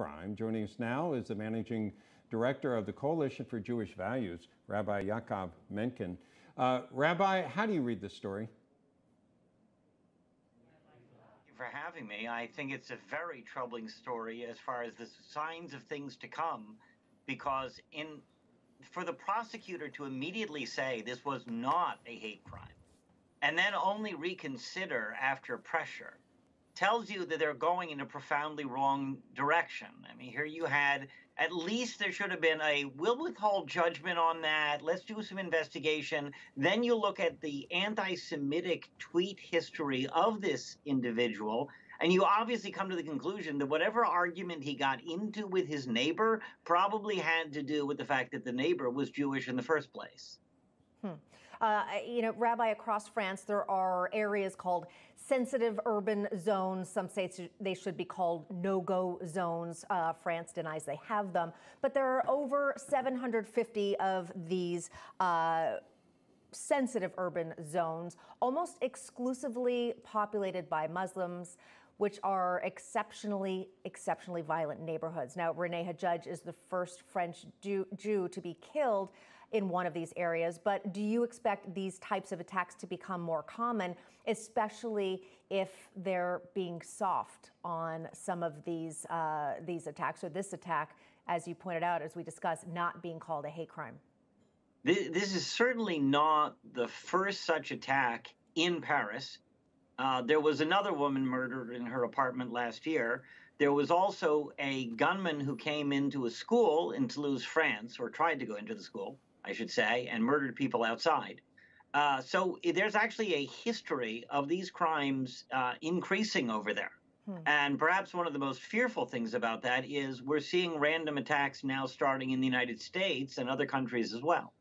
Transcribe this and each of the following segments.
crime. Joining us now is the managing director of the Coalition for Jewish Values, Rabbi Yaakov Menken. Rabbi, how do you read this story? Thank you for having me. I think it's a very troubling story as far as the signs of things to come, because for the prosecutor to immediately say this was not a hate crime and then only reconsider after pressure tells you that they're going in a profoundly wrong direction. I mean, here you had, at least there should have been a, we'll withhold judgment on that, let's do some investigation. Then you look at the anti-Semitic tweet history of this individual, and you obviously come to the conclusion that whatever argument he got into with his neighbor probably had to do with the fact that the neighbor was Jewish in the first place. Rabbi, across France, there are areas called sensitive urban zones. Some say they should be called no-go zones. France denies they have them. But there are over 750 of these sensitive urban zones, almost exclusively populated by Muslims, which are exceptionally violent neighborhoods. Now, René Hajj is the first French Jew to be killed in one of these areas, but do you expect these types of attacks to become more common, especially if they're being soft on some of these attacks, or this attack, as you pointed out, as we discussed, not being called a hate crime? This is certainly not the first such attack in Paris. There was another woman murdered in her apartment last year. There was also a gunman who came into a school in Toulouse, France, or tried to go into the school, I should say, and murdered people outside. So there's actually a history of these crimes increasing over there. And perhaps one of the most fearful things about that is we're seeing random attacks now starting in the United States and other countries as well.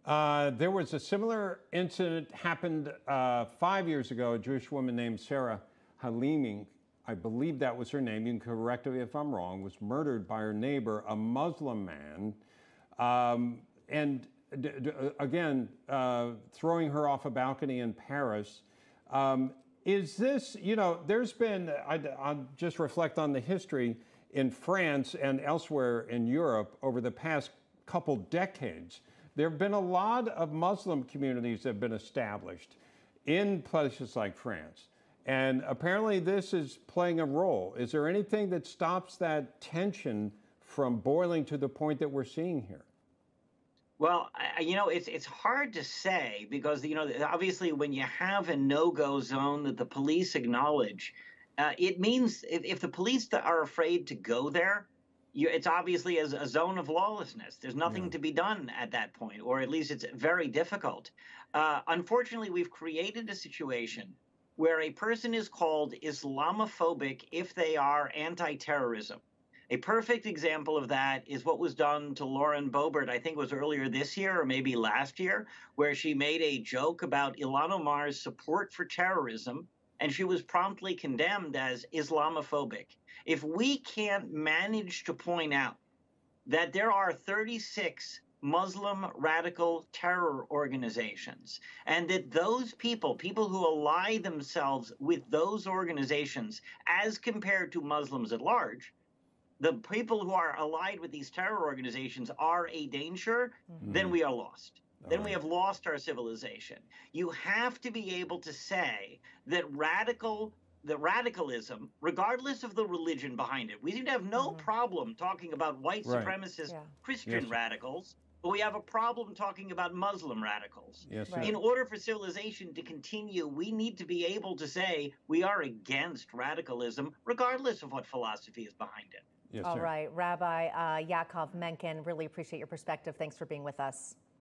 There was a similar incident happened 5 years ago. A Jewish woman named Sarah Halimi, I believe that was her name, you can correct me if I'm wrong, was murdered by her neighbor, a Muslim man. And again, throwing her off a balcony in Paris. Is this, there's been, I'll just reflect on the history in France and elsewhere in Europe over the past couple decades. There have been a lot of Muslim communities that have been established in places like France. And apparently this is playing a role. Is there anything that stops that tension from boiling to the point that we're seeing here? Well, it's hard to say because, obviously when you have a no-go zone that the police acknowledge, it means if the police are afraid to go there, it's obviously a zone of lawlessness. There's nothing to be done at that point, or at least it's very difficult. Unfortunately, we've created a situation where a person is called Islamophobic if they are anti-terrorism. A perfect example of that is what was done to Lauren Boebert, I think it was earlier this year or maybe last year, where she made a joke about Ilhan Omar's support for terrorism, and she was promptly condemned as Islamophobic. If we can't manage to point out that there are 36 Muslim radical terror organizations, and that those people who ally themselves with those organizations as compared to Muslims at large, the people who are allied with these terror organizations are a danger, then we are lost. Then we have lost our civilization. You have to be able to say that radicalism, regardless of the religion behind it, we seem to have no problem talking about white supremacist Christian radicals, but we have a problem talking about Muslim radicals. In order for civilization to continue, we need to be able to say we are against radicalism, regardless of what philosophy is behind it. All right, Rabbi Yaakov Menken, really appreciate your perspective. Thanks for being with us.